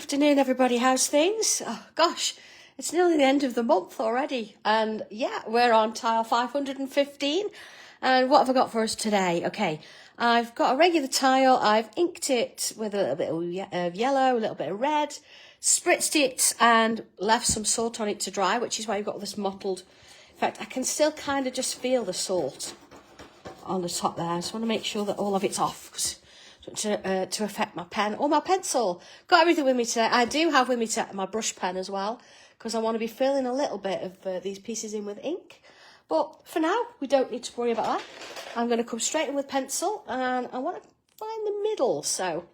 afternoon, everybody. How's things? Oh, gosh, it's nearly the end of the month already. And yeah, we're on tile 515. And what have I got for us today? Okay, I've got a regular tile. I've inked it with a little bit of yellow, a little bit of red, spritzed it and left some salt on it to dry, which is why you've got this mottled. In fact, I can still kind of just feel the salt on the top there. I just want to make sure that all of it's off to affect my pen or my pencil. Got everything with me today. I do have with me my brush pen as well, because I want to be filling a little bit of these pieces in with ink. But for now, we don't need to worry about that. I'm going to come straight in with pencil, and I want to find the middle. So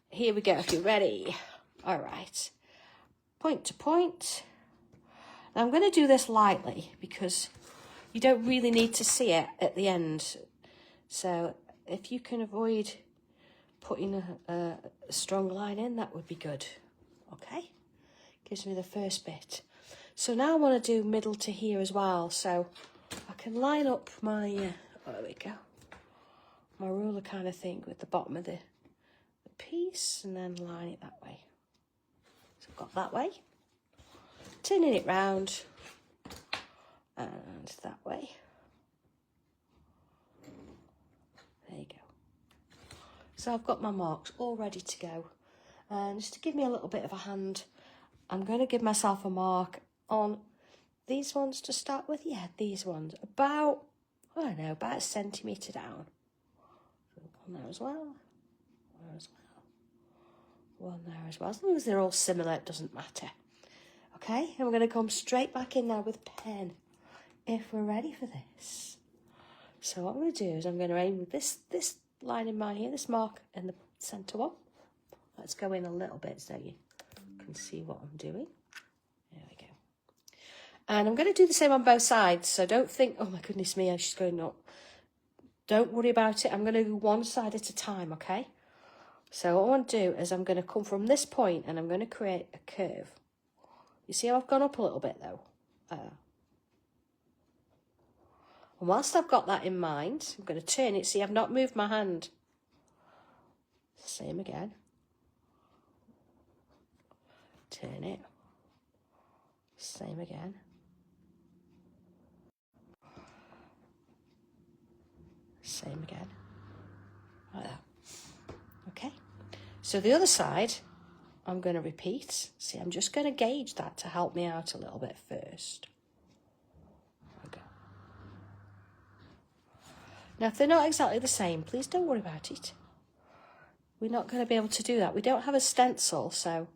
here we go, if you're ready. All right, point to point. Now I'm going to do this lightly because you don't really need to see it at the end. So if you can avoid putting a strong line in, that would be good. Okay, gives me the first bit. So now I want to do middle to here as well, so I can line up my there we go, my ruler kind of thing with the bottom of the piece, and then line it that way. So I've got that way, turning it round and that way. There you go. So I've got my marks all ready to go. And just to give me a little bit of a hand, I'm going to give myself a mark on these ones to start with. Yeah, these ones. About, I don't know, about a centimetre down. One there as well. One there as well. One there as well. As long as they're all similar, it doesn't matter. Okay, and we're going to come straight back in now with pen, if we're ready for this. So what I'm going to do is I'm going to aim with this line in mine here, this mark in the centre one. Let's go in a little bit so you can see what I'm doing. There we go. And I'm going to do the same on both sides, so don't think, oh my goodness me, she's going up. Don't worry about it. I'm going to do one side at a time, okay? So what I want to do is I'm going to come from this point and I'm going to create a curve. You see how I've gone up a little bit though? And whilst I've got that in mind, I'm going to turn it. See, I've not moved my hand. Same again. Turn it. Same again. Same again. Like that. Okay. So the other side, I'm going to repeat. See, I'm just going to gauge that to help me out a little bit first. Okay. Now, if they're not exactly the same, please don't worry about it. We're not going to be able to do that. We don't have a stencil, so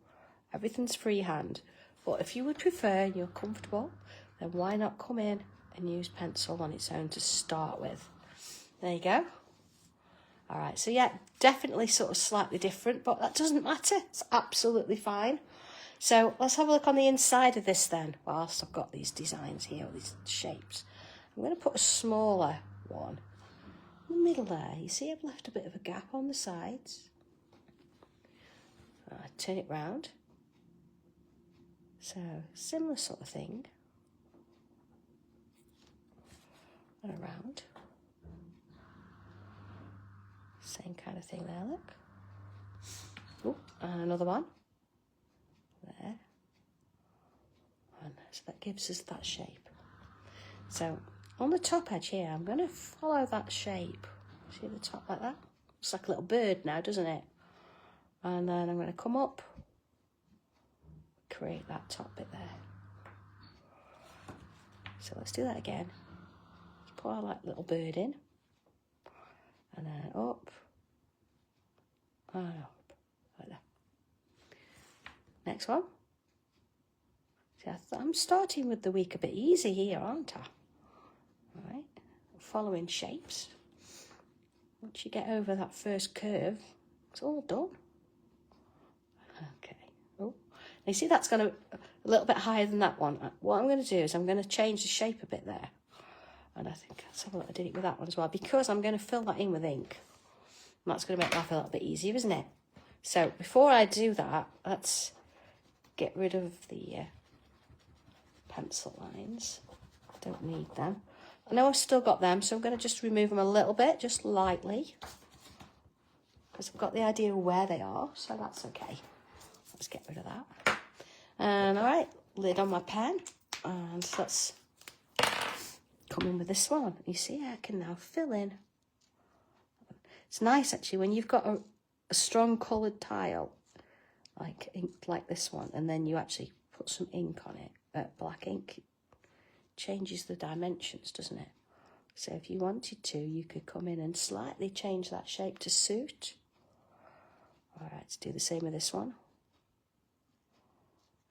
everything's freehand. But if you would prefer and you're comfortable, then why not come in and use pencil on its own to start with? There you go. All right, so yeah, definitely sort of slightly different, but that doesn't matter. It's absolutely fine. So let's have a look on the inside of this then, whilst I've got these designs here, these shapes. I'm going to put a smaller one in the middle there. You see I've left a bit of a gap on the sides. I turn it round. So similar sort of thing. And around. Same kind of thing there, look. Oh, and another one. There. And so that gives us that shape. So on the top edge here, I'm going to follow that shape. See the top like that? It's like a little bird now, doesn't it? And then I'm going to come up, create that top bit there. So let's do that again. Let's put our like little bird in. And then up, and up, like that. Next one. See, I'm starting with the week a bit easy here, aren't I? All right, following shapes. Once you get over that first curve, it's all done. Okay. Oh, now you see that's gone a little bit higher than that one. What I'm going to do is I'm going to change the shape a bit there. And I think let's have a look. I did it with that one as well, because I'm going to fill that in with ink. And that's going to make life a little bit easier, isn't it? So before I do that, let's get rid of the pencil lines. I don't need them. I know I've still got them, so I'm going to just remove them a little bit, just lightly. Because I've got the idea of where they are, so that's okay. let's get rid of that. And all right, lid on my pen, and let's come in with this one. You see, I can now fill in. It's nice actually when you've got a strong coloured tile, like ink, like this one, and then you actually put some ink on it, black ink. It changes the dimensions, doesn't it? So if you wanted to, you could come in and slightly change that shape to suit. All right, let's do the same with this one.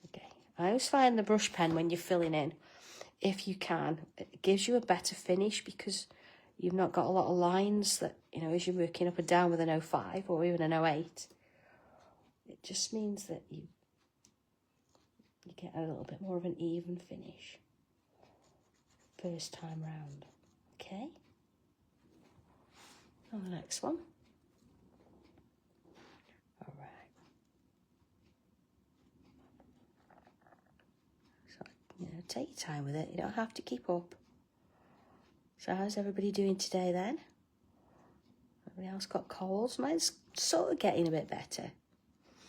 Okay, I always find the brush pen when you're filling in, if you can, it gives you a better finish because you've not got a lot of lines that, you know, as you're working up and down with an 05 or even an 08. It just means that you get a little bit more of an even finish first time round. Okay, on the next one. All right. So, you know, take your time with it. You don't have to keep up. So how's everybody doing today then? Everybody else got colds? Mine's sort of getting a bit better.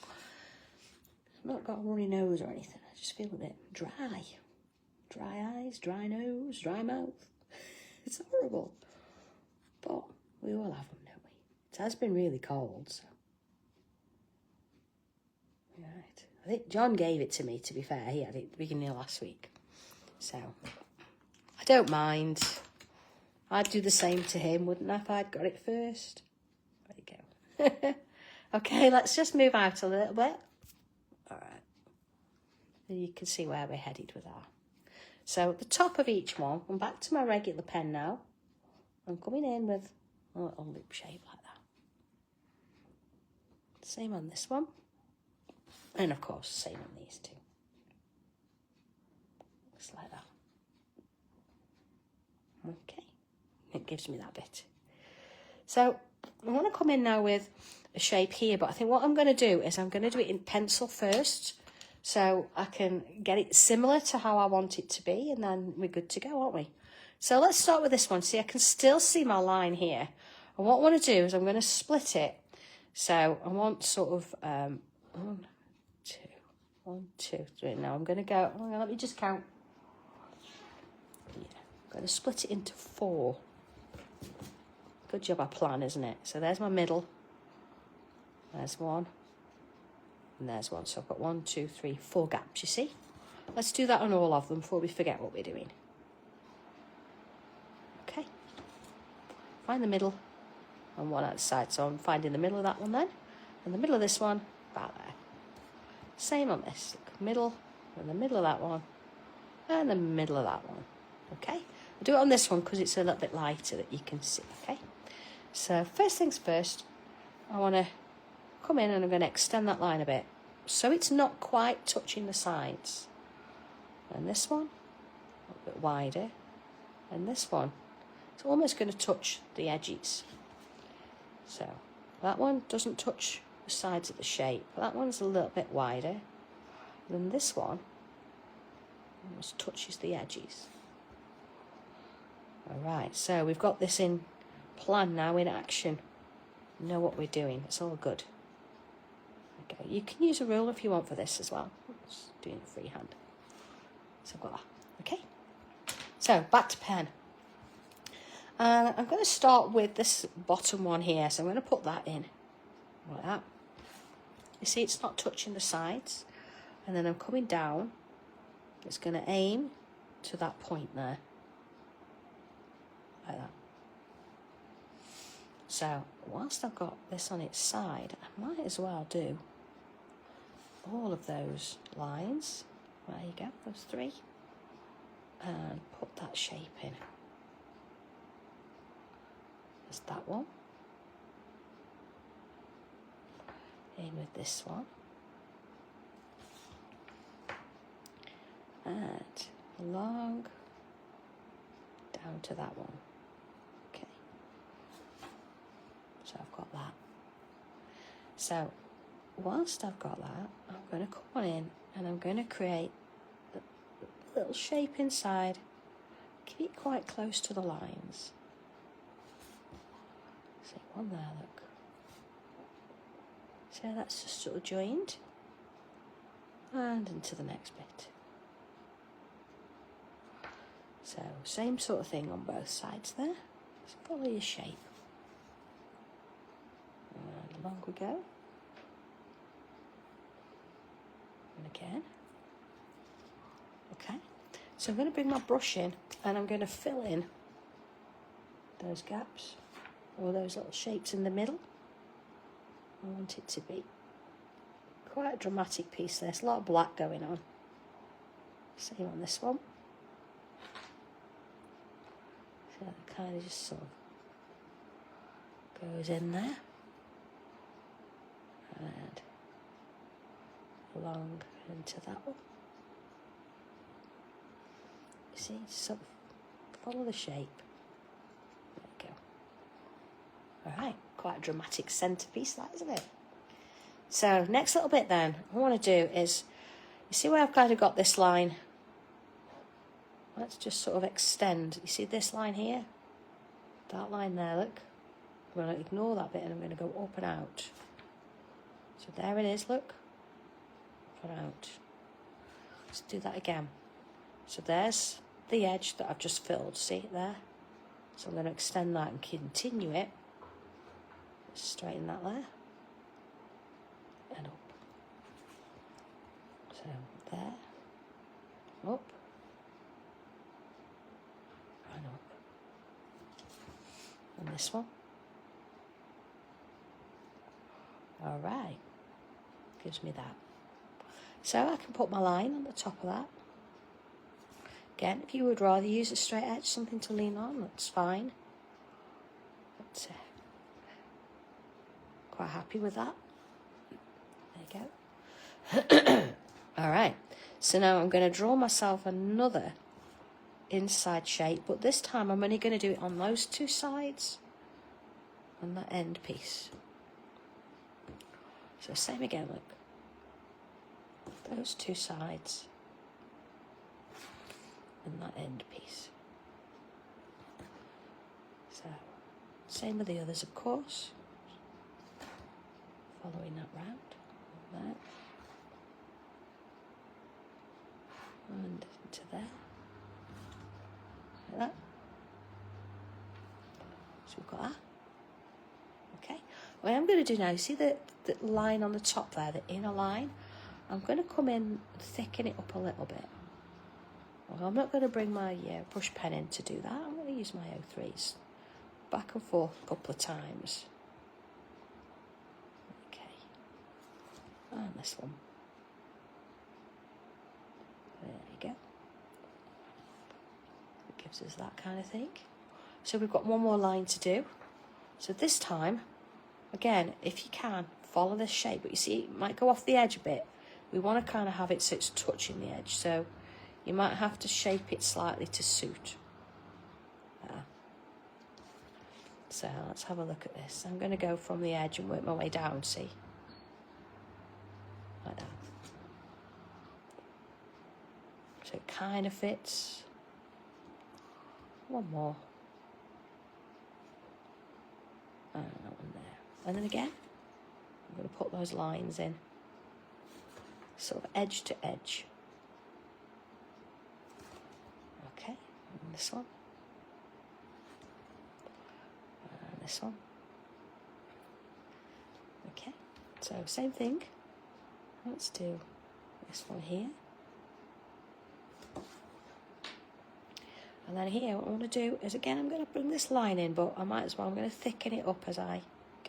I've not got a runny nose or anything. I just feel a bit dry. Dry eyes, dry nose, dry mouth. It's horrible. But we all have them, don't we? It has been really cold, so. Right. I think John gave it to me, to be fair. He had it at the beginning of last week. So, I don't mind. I'd do the same to him, wouldn't I, if I'd got it first? There you go. Okay, let's just move out a little bit. All right. And you can see where we're headed with that. So at the top of each one, I'm back to my regular pen now. I'm coming in with a little loop shape like that. Same on this one. And of course, same on these two. Just like that. Okay. It gives me that bit. So I want to come in now with a shape here, but I think what I'm going to do is I'm going to do it in pencil first, so I can get it similar to how I want it to be, and then we're good to go, aren't we? So let's start with this one. See, I can still see my line here. And what I want to do is I'm going to split it. So I want sort of 1, 2, 3. Now I'm going to go, let me just count. Yeah, I'm going to split it into 4. Good job I plan, isn't it? So there's my middle. There's 1. And there's 1. So I've got 1, 2, 3, 4 gaps, you see? Let's do that on all of them before we forget what we're doing. Okay. Find the middle and one outside. So I'm finding the middle of that one then. And the middle of this one, about there. Same on this. Look, middle, and the middle of that one. And the middle of that one. Okay. I'll do it on this one because it's a little bit lighter that you can see, okay? So first things first, I want to come in and I'm going to extend that line a bit so it's not quite touching the sides. And this one, a little bit wider. And this one, it's almost going to touch the edges. So that one doesn't touch the sides of the shape. That one's a little bit wider. And then this one almost touches the edges. All right, so we've got this in plan now, in action. We know what we're doing. It's all good. Okay, you can use a ruler if you want for this as well. Just doing it freehand. So I've got that. Okay. So back to pen. And I'm going to start with this bottom one here. So I'm going to put that in like that. You see, it's not touching the sides. And then I'm coming down. It's going to aim to that point there. Like that. So whilst I've got this on its side, I might as well do all of those lines. There you go, those 3. And put that shape in. There's that one. In with this one. And along down to that one. Okay. So I've got that. So whilst I've got that, I'm going to come on in and I'm going to create a little shape inside. Keep it quite close to the lines. See, one there, look. So that's just sort of joined. and into the next bit. So same sort of thing on both sides there. Just follow your shape. And along we go. And again. Okay, so I'm going to bring my brush in and I'm going to fill in those gaps or those little shapes in the middle. I want it to be quite a dramatic piece. There's a lot of black going on. Same on this one. So that kind of just sort of goes in there and along into that one. You see, sort of follow the shape. There we go. All right, quite a dramatic centerpiece, that, isn't it? So next little bit then, what I want to do is, you see where I've kind of got this line? Let's just sort of extend. You see this line here? That line there, look. I'm going to ignore that bit and I'm going to go up and out. So there it is, look. Up and out. Let's do that again. So there's the edge that I've just filled, see it there? So I'm going to extend that and continue it. Straighten that there. And up. So there. Up. And up. And this one. All right. Gives me that. So I can put my line on the top of that. Again, if you would rather use a straight edge, something to lean on, that's fine. But quite happy with that. There you go. All right. So now I'm going to draw myself another inside shape, but this time I'm only going to do it on those two sides and that end piece. So same again, look. Those two sides and that end piece. So same with the others, of course. Following that round, like that, and into there, like that. So we've got that. Okay. What I'm going to do now, you see the line on the top there, the inner line? I'm going to come in and thicken it up a little bit. Well, I'm not going to bring my brush pen in to do that. I'm going to use my O3s. Back and forth a couple of times. Okay. And this one. There you go. It gives us that kind of thing. So we've got one more line to do. So this time, again, if you can, follow this shape. But you see, it might go off the edge a bit. We want to kind of have it so it's touching the edge. So you might have to shape it slightly to suit. So let's have a look at this. I'm going to go from the edge and work my way down, see? Like that. So it kind of fits. One more. And that one there. And then again, I'm going to put those lines in. Sort of edge to edge. Okay, and this one. And this one. Okay, so same thing. Let's do this one here. And then here, what I want to do is, again, I'm going to bring this line in, but I might as well, I'm going to thicken it up as I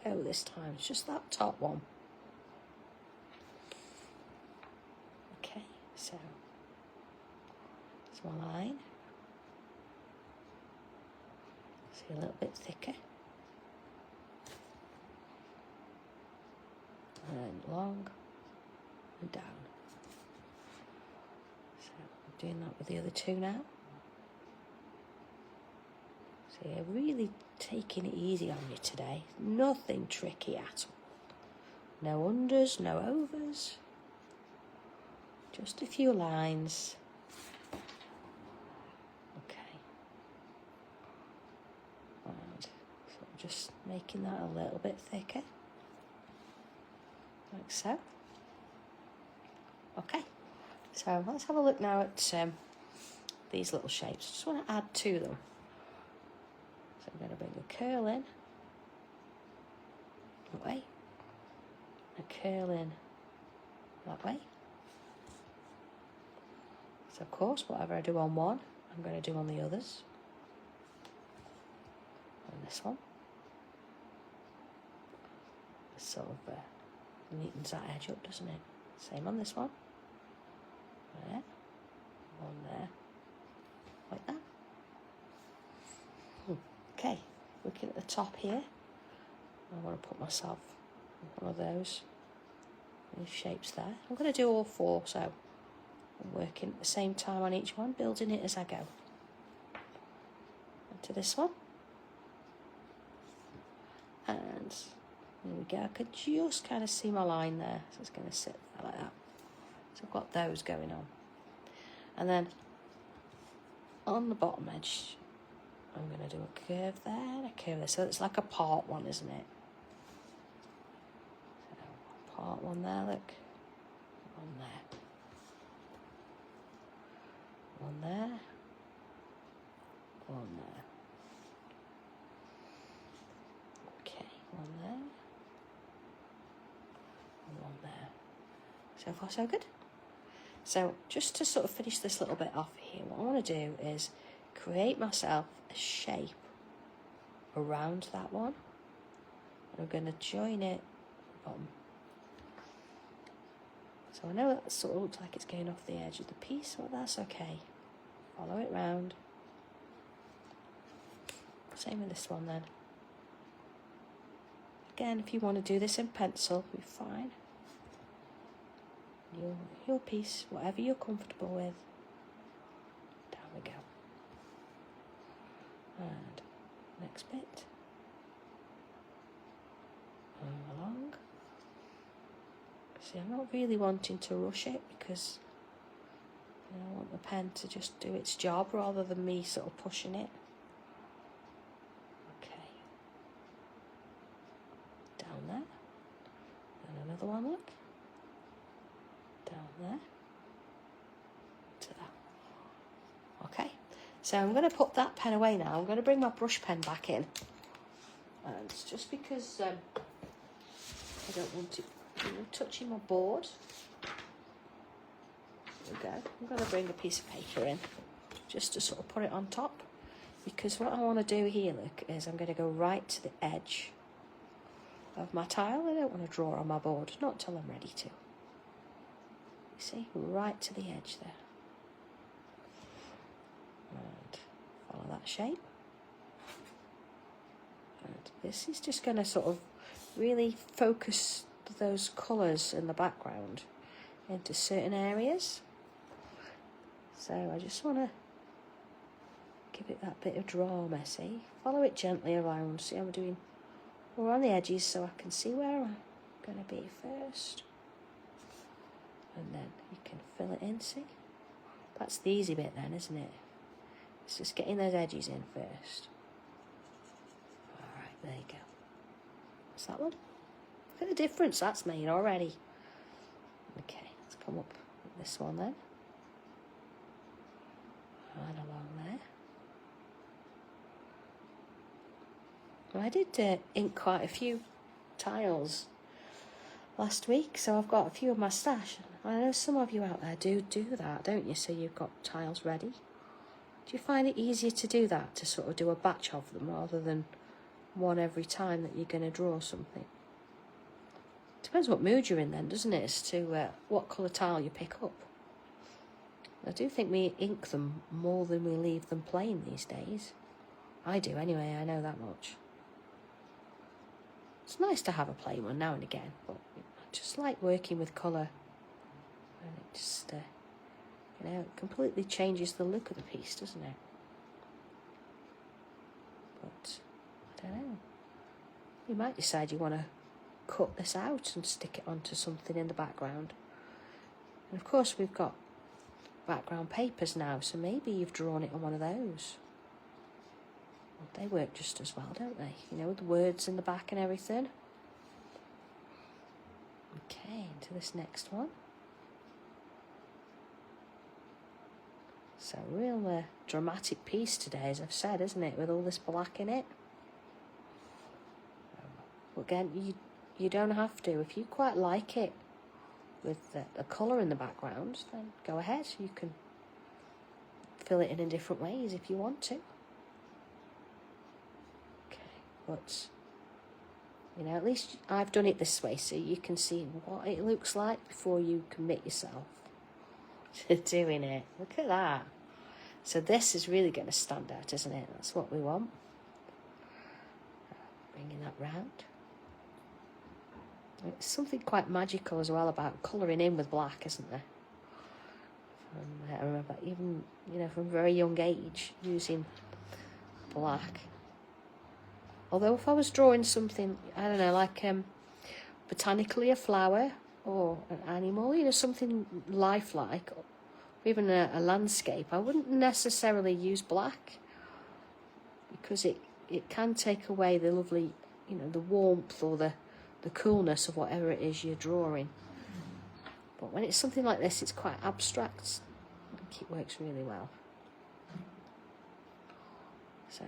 go this time. It's just that top one. Okay, so it's my line. See, a little bit thicker. And long and down. So I'm doing that with the other two now. So you're really taking it easy on you today. Nothing tricky at all. No unders, no overs. Just a few lines. Okay. And so I'm just making that a little bit thicker. Like so. Okay, So let's have a look now at these little shapes. I just want to add to them. So I'm going to bring a curl in that way, a curl in that way. So of course, whatever I do on one, I'm going to do on the others. And this one. This sort of neatens that edge up, doesn't it? Same on this one. There. One there. Like that. Okay, looking at the top here, I want to put myself in one of those shapes there. I'm going to do all four, so I'm working at the same time on each one, building it as I go. Into this one. And there we go. I could just kind of see my line there, so it's going to sit there like that. So I've got those going on. And then on the bottom edge, I'm going to do a curve there and a curve there. So it's like a part one, isn't it? So part one there, look. One there. One there. One there. Okay, one there. And one there. So far so good. So just to sort of finish this little bit off here, what I want to do is create myself a shape around that one. And I'm going to join it bottom. So I know that sort of looks like it's going off the edge of the piece, but that's okay. Follow it round. Same with this one then. Again, if you want to do this in pencil, you'll be fine. Your piece, whatever you're comfortable with. Down we go. And next bit. And along. See, I'm not really wanting to rush it because I want the pen to just do its job rather than me sort of pushing it. Okay. Down there. And another one, look. Down there to that. Okay, so I'm going to put that pen away now. I'm going to bring my brush pen back in, and it's just because I don't want it touching my board. There we go. I'm going to bring a piece of paper in just to sort of put it on top, because what I want to do here, look, is I'm going to go right to the edge of my tile. I don't want to draw on my board, not until I'm ready to. You see, right to the edge there. And follow that shape. And this is just going to sort of really focus those colours in the background into certain areas. So I just want to give it that bit of drama, see? Follow it gently around. See, I'm doing more on the edges so I can see where I'm going to be first. And then you can fill it in, see? That's the easy bit then, isn't it? It's just getting those edges in first. Alright, there you go. What's that one? Look at the difference that's made already. Okay, let's come up with this one then. And along there. Well, I did ink quite a few tiles last week, so I've got a few of my stash. I know some of you out there do that, don't you? So you've got tiles ready. Do you find it easier to do that, to sort of do a batch of them rather than one every time that you're going to draw something? Depends what mood you're in then, doesn't it, as to what colour tile you pick up. I do think we ink them more than we leave them plain these days. I do anyway, I know that much. It's nice to have a plain one now and again, but I just like working with colour. And it just, you know, it completely changes the look of the piece, doesn't it? But, I don't know. You might decide you want to cut this out and stick it onto something in the background. And of course we've got background papers now, so maybe you've drawn it on one of those. Well, they work just as well, don't they? You know, with the words in the back and everything. Okay, into this next one. So real dramatic piece today, as I've said, isn't it, with all this black in it? But again, you don't have to. If you quite like it with the colour in the background, then go ahead. You can fill it in different ways if you want to. Okay, but at least I've done it this way so you can see what it looks like before you commit yourself to doing it. Look at that. So this is really going to stand out, isn't it? That's what we want. Bringing that round. It's something quite magical as well about colouring in with black, isn't there? I remember even, from a very young age, using black. Although if I was drawing something, I don't know, like botanically a flower or an animal, something lifelike, or even a landscape, I wouldn't necessarily use black because it can take away the lovely, the warmth or the coolness of whatever it is you're drawing. But when it's something like this, it's quite abstract. I think it works really well. So,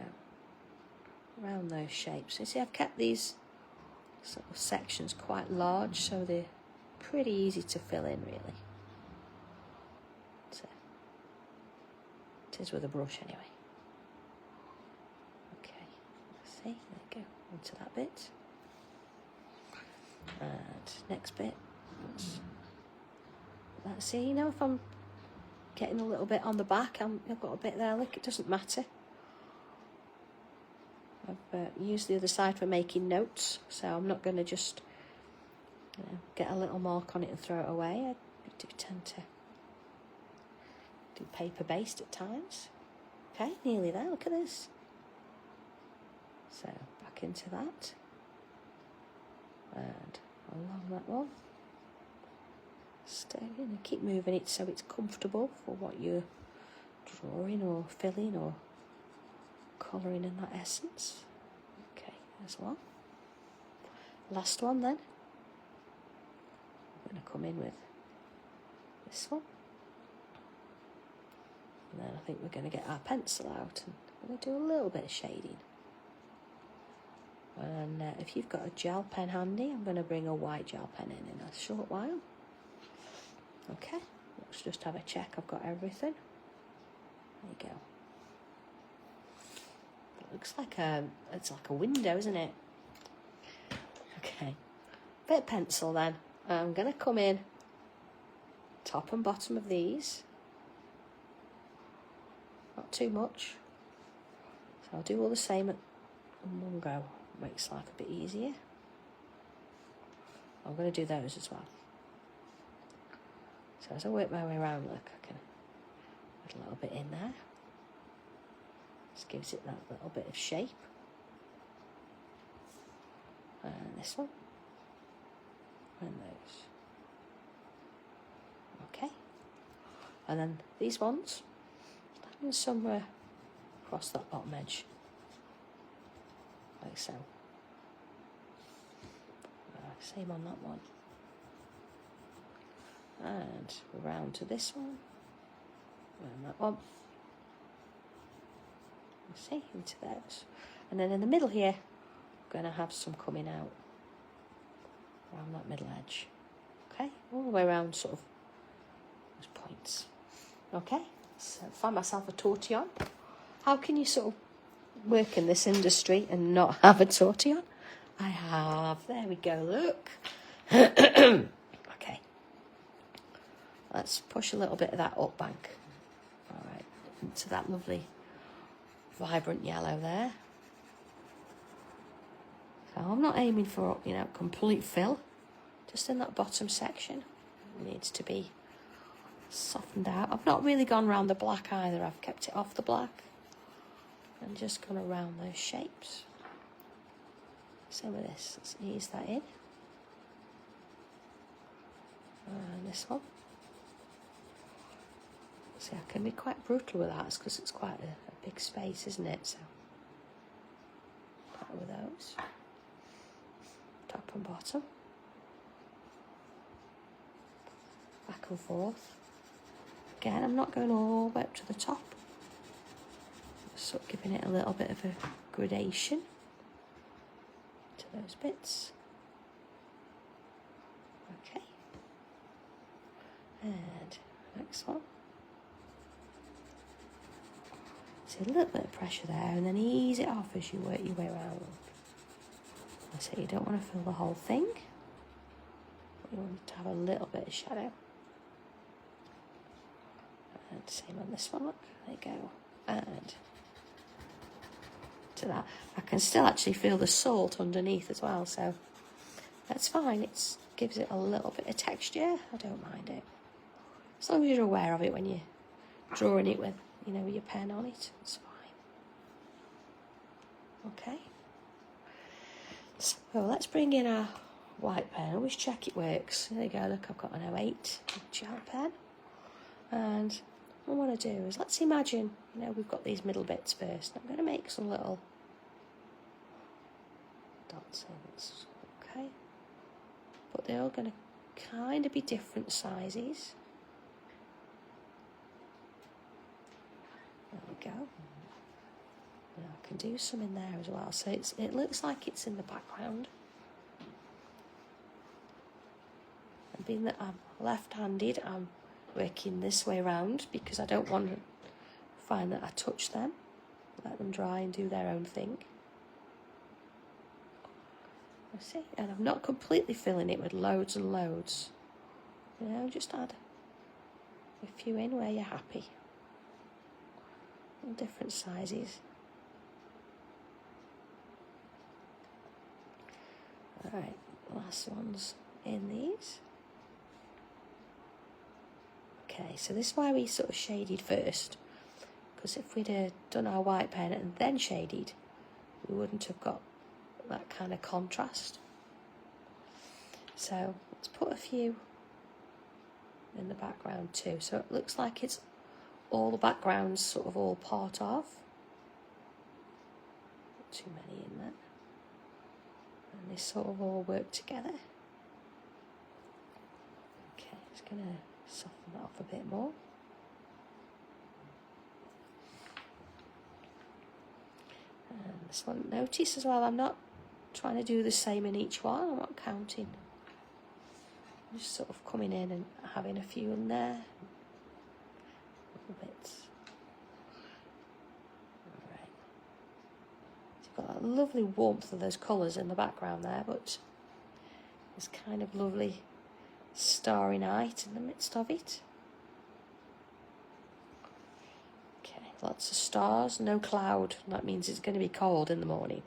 around those shapes. You see, I've kept these sort of sections quite large, so they're pretty easy to fill in, really. So, it is with a brush, anyway. Okay, let's see, there we go, onto that bit. And next bit. Let's see, if I'm getting a little bit on the back, I've got a bit there, look, it doesn't matter. I've used the other side for making notes, so I'm not going to just get a little mark on it and throw it away. I do tend to do paper-based at times. Okay, nearly there, look at this. So, back into that. And along that one. Stay in and keep moving it so it's comfortable for what you're drawing or filling or colouring in that essence. Okay, there's one. Last one then. I'm going to come in with this one. And then I think we're going to get our pencil out and we're going to do a little bit of shading. And if you've got a gel pen handy, I'm going to bring a white gel pen in a short while. Okay, let's just have a check I've got everything. There you go. It looks like it's like a window, isn't it? Okay, bit of pencil then. I'm going to come in top and bottom of these. Not too much. So I'll do all the same in one go. Makes life a bit easier. I'm going to do those as well. So as I work my way around, look, I can put a little bit in there. Just gives it that little bit of shape. And this one. And those. Okay. And then these ones, landing somewhere across that bottom edge. Like so. Same on that one. And round to this one. And that one. See, into those. And then in the middle here, I'm going to have some coming out around that middle edge. Okay, all the way around sort of those points. Okay, so I find myself a tortillon. How can you sort of work in this industry and not have a tortillon? I have. There we go, look. Okay. Let's push a little bit of that up bank. All right, into that lovely vibrant yellow there. So I'm not aiming for, complete fill. Just in that bottom section. It needs to be softened out. I've not really gone around the black either. I've kept it off the black. And just gone around those shapes. Same with this. Let's ease that in. And this one. See, I can be quite brutal with that because it's quite a big space, isn't it? So, with those. Top and bottom. Back and forth. again, I'm not going all the way up to the top. Sort of giving it a little bit of a gradation to those bits. Okay. And next one. See a little bit of pressure there, and then ease it off as you work your way around. I say you don't want to fill the whole thing, but you want to have a little bit of shadow. And same on this one, look, there you go. And to that, I can still actually feel the salt underneath as well, so that's fine. It gives it a little bit of texture. I don't mind it, as long as you're aware of it when you're drawing it with, you know, with your pen on it. It's fine. Okay. So let's bring in our white pen. I always check it works. There you go. Look, I've got an 08 gel pen, and what I want to do is, let's imagine, you know, we've got these middle bits first. I'm going to make some little dots in, okay? But they're all going to kind of be different sizes. There we go. Now I can do some in there as well. So it looks like it's in the background. And being that I'm left-handed, I'm working this way around because I don't want to find that I touch them. Let them dry and do their own thing. I see, and I'm not completely filling it with loads and loads. You know, just add a few in where you're happy. All different sizes. Alright, last one's in these. Okay, so this is why we sort of shaded first, because if we'd done our white pen and then shaded, we wouldn't have got that kind of contrast. So let's put a few in the background too, so it looks like it's all the backgrounds sort of all part of. Not too many in there, and they sort of all work together. Okay, just gonna soften that off a bit more. And this one, notice as well, I'm not trying to do the same in each one. I'm not counting. I'm just sort of coming in and having a few in there. Little bits. Alright. So you've got that lovely warmth of those colours in the background there, but it's kind of lovely starry night in the midst of it. Okay, lots of stars, no cloud. That means it's going to be cold in the morning.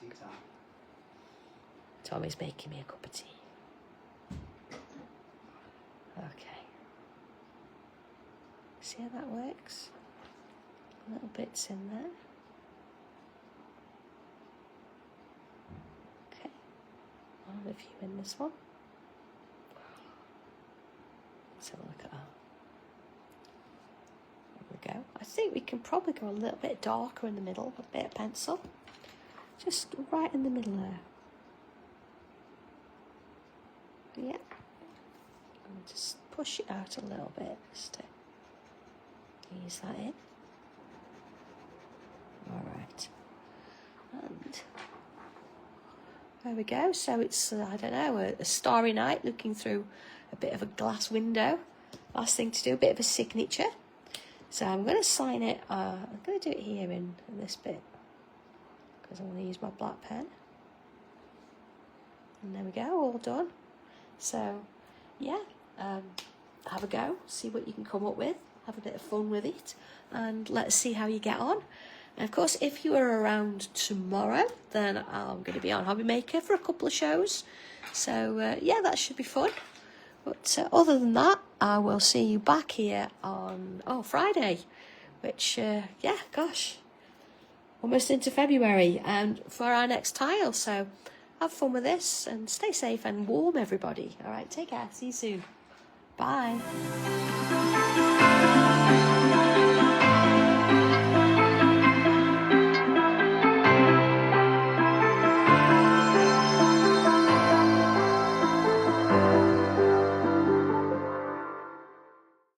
Tea time. Tommy's making me a cup of tea. Okay. See how that works? Little bits in there. Okay. I'll have a few in this one. Let's have a look at that. There we go. I think we can probably go a little bit darker in the middle, a bit of pencil. Just right in the middle there. Yeah. And just push it out a little bit just to ease that in. Alright. And there we go. So it's, I don't know, a starry night looking through a bit of a glass window. Last thing to do, a bit of a signature. So I'm going to sign it, I'm going to do it here in this bit, because I'm going to use my black pen. And there we go, all done. So, yeah, have a go, see what you can come up with, have a bit of fun with it, and let's see how you get on. And of course, if you are around tomorrow, then I'm going to be on Hobby Maker for a couple of shows. So, yeah, that should be fun. But other than that, I will see you back here on Friday, which, yeah, gosh, almost into February, and for our next tile. So have fun with this and stay safe and warm, everybody. All right, take care. See you soon. Bye.